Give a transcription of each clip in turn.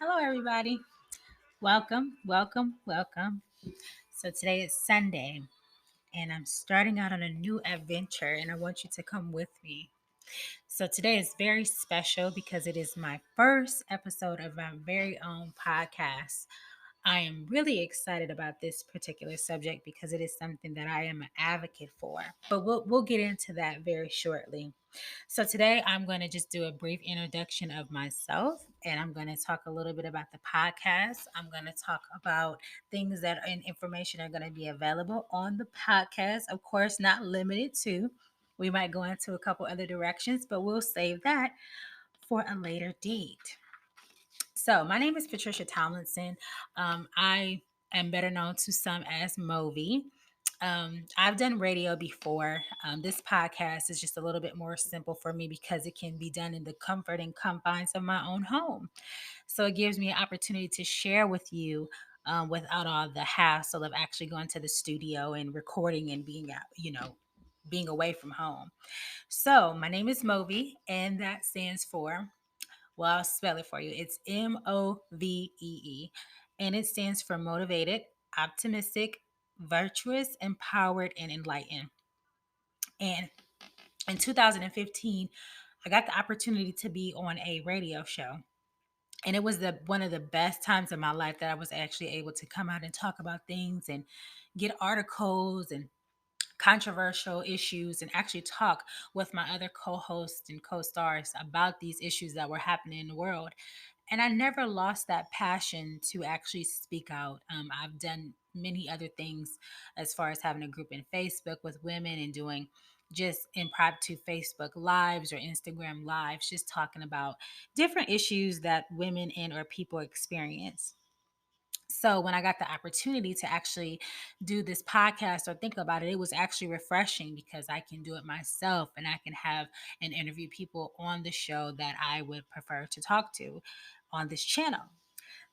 Hello, everybody. Welcome, welcome, welcome. So, today is Sunday, and I'm starting out on a new adventure, and I want you to come with me. So, today is very special because it is my first episode of my very own podcast. I am really excited about this particular subject because it is something that I am an advocate for. But we'll get into that very shortly. So today I'm going to just do a brief introduction of myself and I'm going to talk a little bit about the podcast. I'm going to talk about things that and information are going to be available on the podcast. Of course, not limited to. We might go into a couple other directions, but we'll save that for a later date. So, my name is Patricia Tomlinson. I am better known to some as Movi. I've done radio before. This podcast is just a little bit more simple for me because it can be done in the comfort and confines of my own home. So, it gives me an opportunity to share with you without all the hassle of actually going to the studio and recording and being out, being away from home. So, my name is Movi, and that stands for I'll spell it for you. It's Movee, and it stands for motivated, optimistic, virtuous, empowered, and enlightened. And in 2015, I got the opportunity to be on a radio show. And it was the one of the best times of my life that I was actually able to come out and talk about things and get articles and controversial issues and actually talk with my other co-hosts and co-stars about these issues that were happening in the world. And I never lost that passion to actually speak out. I've done many other things as far as having a group in Facebook with women and doing just impromptu Facebook lives or Instagram lives, just talking about different issues that women and or people experience. So when I got the opportunity to actually do this podcast or think about it, it was actually refreshing because I can do it myself and I can have and interview people on the show that I would prefer to talk to on this channel.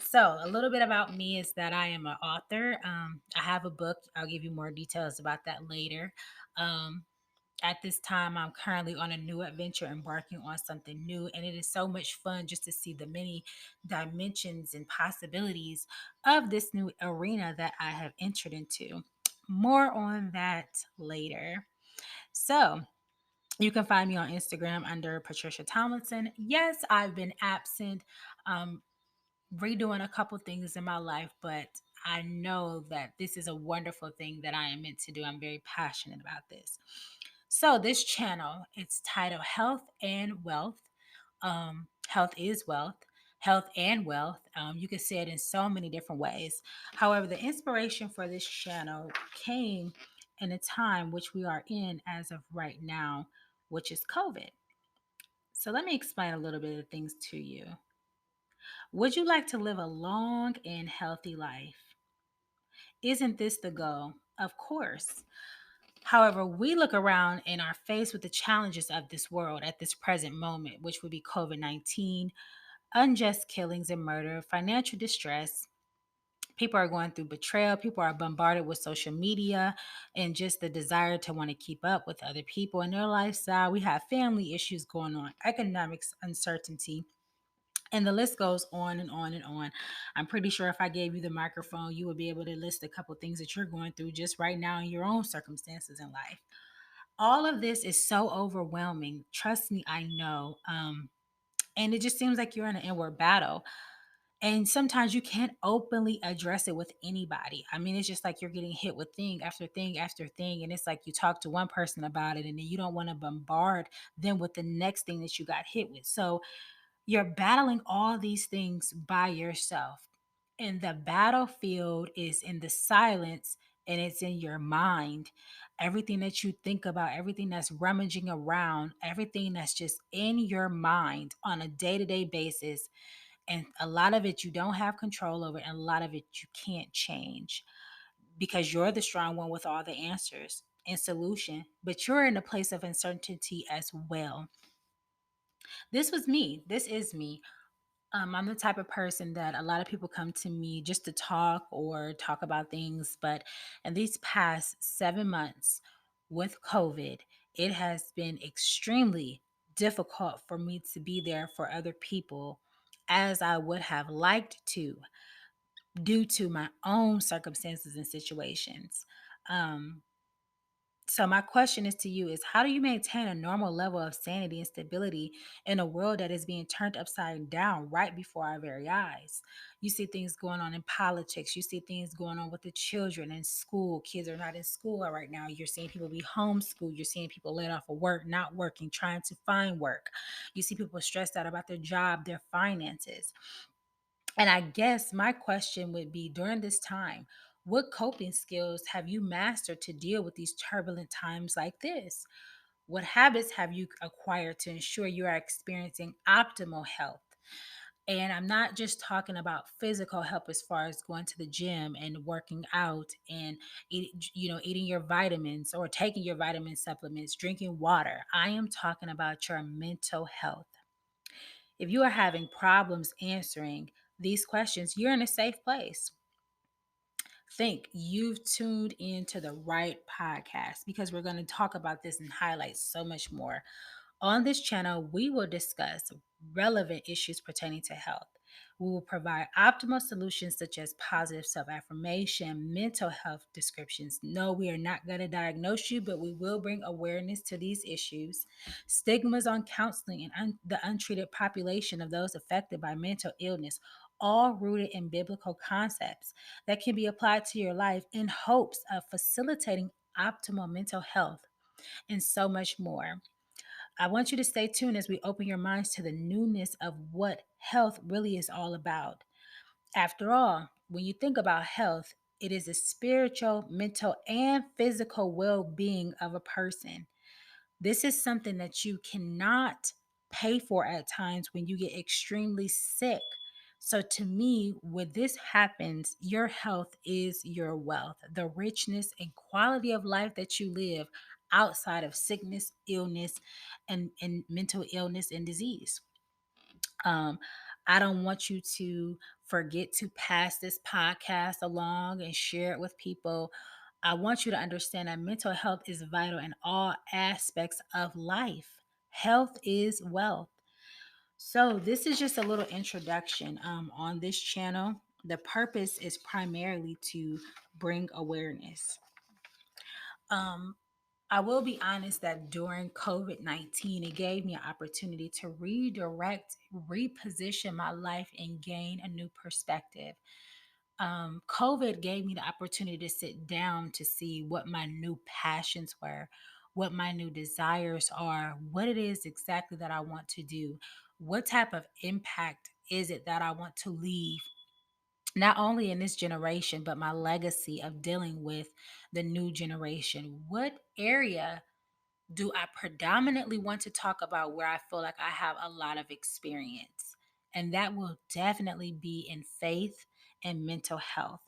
So, a little bit about me is that I am an author. I have a book. I'll give you more details about that later. Um, at this time, I'm currently on a new adventure, embarking on something new, and it is so much fun just to see the many dimensions and possibilities of this new arena that I have entered into. More on that later. So, you can find me on Instagram under Patricia Tomlinson. Yes, I've been absent. Um, Redoing a couple things in my life, but I know that this is a wonderful thing that I am meant to do. I'm very passionate about this. So this channel, it's titled Health and Wealth. Health is wealth. Health and wealth. You can say it in so many different ways. However, the inspiration for this channel came in a time which we are in as of right now, which is COVID. So let me explain a little bit of things to you. Would you like to live a long and healthy life? Isn't this the goal? Of course. However, we look around and are faced with the challenges of this world at this present moment, which would be COVID 19, unjust killings and murder, financial distress. People are going through betrayal. People are bombarded with social media and just the desire to want to keep up with other people in their lifestyle. We have family issues going on, economics uncertainty, and the list goes on and on and on. I'm pretty sure if I gave you the microphone, you would be able to list a couple things that you're going through just right now in your own circumstances in life. All of this is so overwhelming. Trust me, I know. And it just seems like you're in an inward battle. And sometimes you can't openly address it with anybody. I mean, it's just like you're getting hit with thing after thing after thing. And it's like you talk to one person about it and then you don't want to bombard them with the next thing that you got hit with. So you're battling all these things by yourself. And the battlefield is in the silence and it's in your mind. Everything that you think about, everything that's rummaging around, everything that's just in your mind on a day to day basis. And a lot of it you don't have control over, and a lot of it you can't change because you're the strong one with all the answers and solution, but you're in a place of uncertainty as well. This was me. This is me. I'm the type of person that a lot of people come to me just to talk or talk about things. But in these past 7 months with COVID, it has been extremely difficult for me to be there for other people as I would have liked to due to my own circumstances and situations. Um, so my question is to you is how do you maintain a normal level of sanity and stability in a world that is being turned upside down right before our very eyes? You see things going on in politics, you see things going on with the children in school. Kids are not in school right now. You're seeing people be homeschooled, you're seeing people laid off of work, not working, trying to find work. You see people stressed out about their job, their finances. And I guess my question would be during this time, what coping skills have you mastered to deal with these turbulent times like this? What habits have you acquired to ensure you are experiencing optimal health? And I'm not just talking about physical health as far as going to the gym and working out and eating your vitamins or taking your vitamin supplements, drinking water. I am talking about your mental health. If you are having problems answering these questions, you're in a safe place. Think you've tuned into the right podcast because we're going to talk about this and highlight so much more. On this channel, we will discuss relevant issues pertaining to health. We will provide optimal solutions such as positive self affirmation, mental health descriptions. No, we are not going to diagnose you, but we will bring awareness to these issues. Stigmas on counseling and the untreated population of those affected by mental illness, all rooted in biblical concepts that can be applied to your life in hopes of facilitating optimal mental health, and so much more. I want you to stay tuned as we open your minds to the newness of what health really is all about. After all, when you think about health, it is the spiritual, mental, and physical well being of a person. This is something that you cannot pay for at times when you get extremely sick. So, to me, when this happens, your health is your wealth, the richness and quality of life that you live outside of sickness, illness, and mental illness and disease. Um, I don't want you to forget to pass this podcast along and share it with people. I want you to understand that mental health is vital in all aspects of life. Health is wealth. So, this is just a little introduction on this channel. The purpose is primarily to bring awareness. Um, I will be honest that during COVID-19, it gave me an opportunity to redirect, reposition my life, and gain a new perspective. COVID gave me the opportunity to sit down to see what my new passions were, what my new desires are, what it is exactly that I want to do, what type of impact is it that I want to leave, not only in this generation, but my legacy of dealing with the new generation. What area do I predominantly want to talk about where I feel like I have a lot of experience? And that will definitely be in faith and mental health.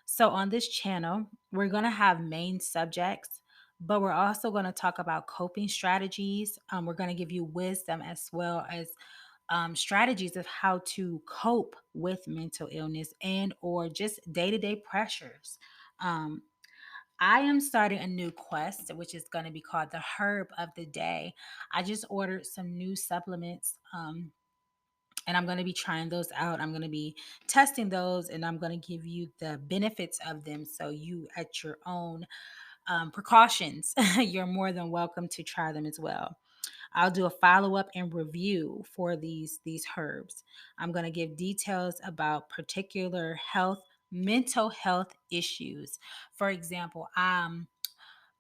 So, on this channel, we're going to have main subjects, but we're also going to talk about coping strategies. We're going to give you wisdom as well as strategies of how to cope with mental illness and or just day-to-day pressures. Um, I am starting a new quest, which is going to be called the Herb of the Day. I just ordered some new supplements, and I'm going to be trying those out. I'm going to be testing those, and I'm going to give you the benefits of them. So you, at your own precautions, you're more than welcome to try them as well. I'll do a follow-up and review for these herbs. I'm going to give details about particular mental health issues. For example,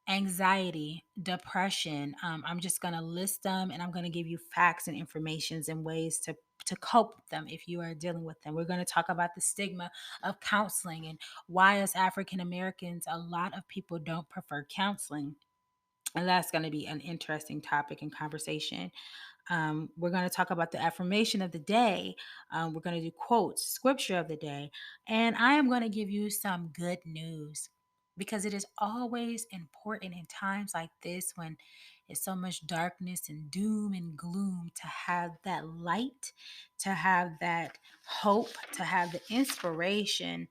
anxiety, depression. I'm just going to list them, and I'm going to give you facts and informations and ways to cope with them if you are dealing with them. We're going to talk about the stigma of counseling and why, as African Americans, a lot of people don't prefer counseling. And that's going to be an interesting topic and conversation. We're going to talk about the affirmation of the day. We're going to do quotes, scripture of the day. And I am going to give you some good news because it is always important in times like this when it's so much darkness and doom and gloom to have that light, to have that hope, to have the inspiration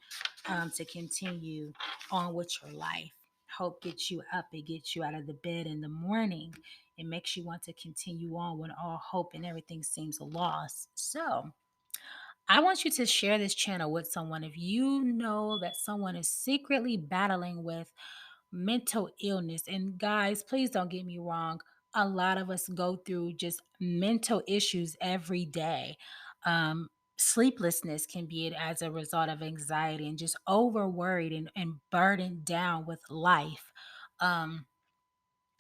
to continue on with your life. Hope gets you up, it gets you out of the bed in the morning. It makes you want to continue on when all hope and everything seems lost. So, I want you to share this channel with someone if you know that someone is secretly battling with mental illness. And guys, please don't get me wrong. A lot of us go through just mental issues every day. Um, Sleeplessness can be it as a result of anxiety and just over worried and burdened down with life. Um,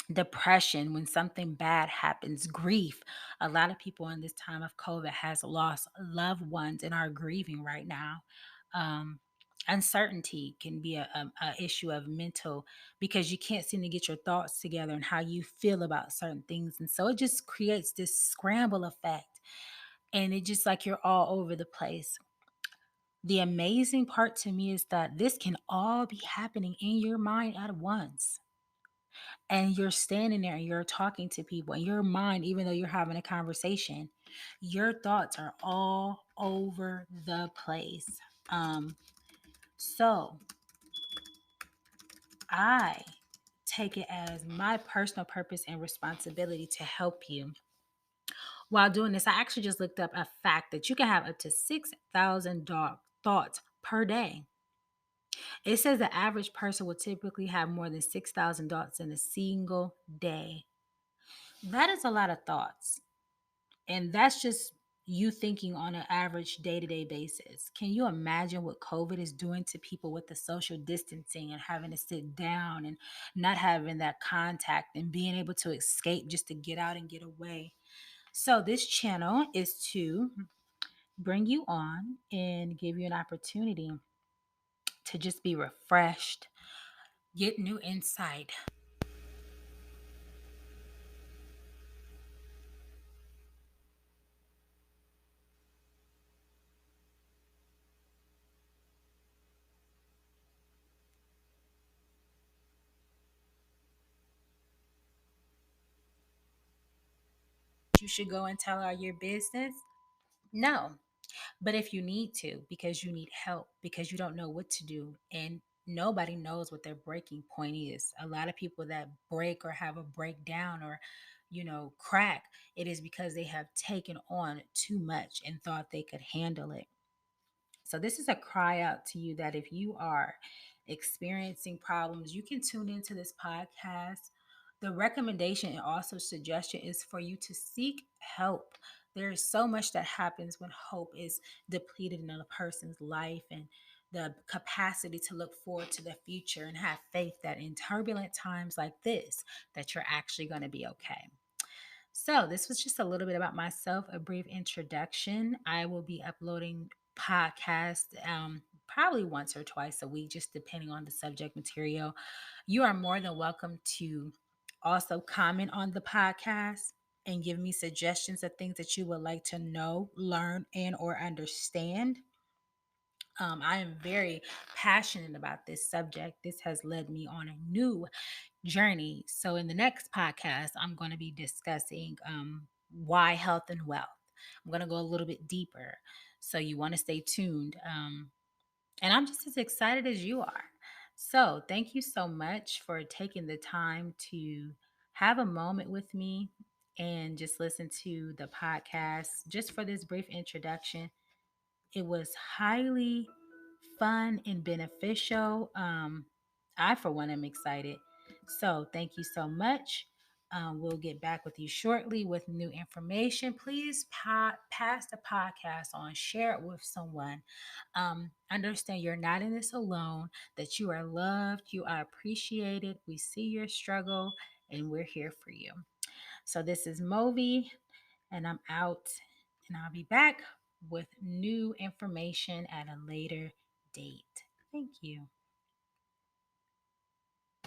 Depression when something bad happens, grief. A lot of people in this time of COVID has lost loved ones and are grieving right now. um, Uncertainty can be a issue of mental, because you can't seem to get your thoughts together and how you feel about certain things, and so it just creates this scramble effect, and it just like you're all over the place. The amazing part to me is that this can all be happening in your mind at once, and you're standing there and you're talking to people, and your mind, even though you're having a conversation, your thoughts are all over the place. So I take it as my personal purpose and responsibility to help you. While doing this, I actually just looked up a fact that you can have up to 6,000 thoughts per day. It says the average person will typically have more than 6,000 thoughts in a single day. That is a lot of thoughts. And that's just you thinking on an average day to day basis. Can you imagine what COVID is doing to people with the social distancing and having to sit down and not having that contact and being able to escape just to get out and get away? So, this channel is to bring you on and give you an opportunity to just be refreshed, get new insight. You should go and tell all your business. No. But if you need to, because you need help, because you don't know what to do, and nobody knows what their breaking point is. A lot of people that break or have a breakdown or, crack, it is because they have taken on too much and thought they could handle it. So, this is a cry out to you that if you are experiencing problems, you can tune into this podcast. The recommendation and also suggestion is for you to seek help. There is so much that happens when hope is depleted in a person's life, and the capacity to look forward to the future and have faith that in turbulent times like this, that you're actually going to be okay. So, this was just a little bit about myself, a brief introduction. I will be uploading podcasts probably once or twice a week, just depending on the subject material. You are more than welcome to also comment on the podcast and give me suggestions of things that you would like to know, learn, and or understand. I am very passionate about this subject. This has led me on a new journey. So, in the next podcast, I'm going to be discussing why health and wealth. I'm going to go a little bit deeper. So, you want to stay tuned. And I'm just as excited as you are. So, thank you so much for taking the time to have a moment with me and just listen to the podcast just for this brief introduction. It was highly fun and beneficial. I, for one, am excited. So, thank you so much. We'll get back with you shortly with new information. Please pass the podcast on, share it with someone. Understand you're not in this alone, that you are loved, you are appreciated. We see your struggle, and we're here for you. So, this is Movi, and I'm out, and I'll be back with new information at a later date. Thank you.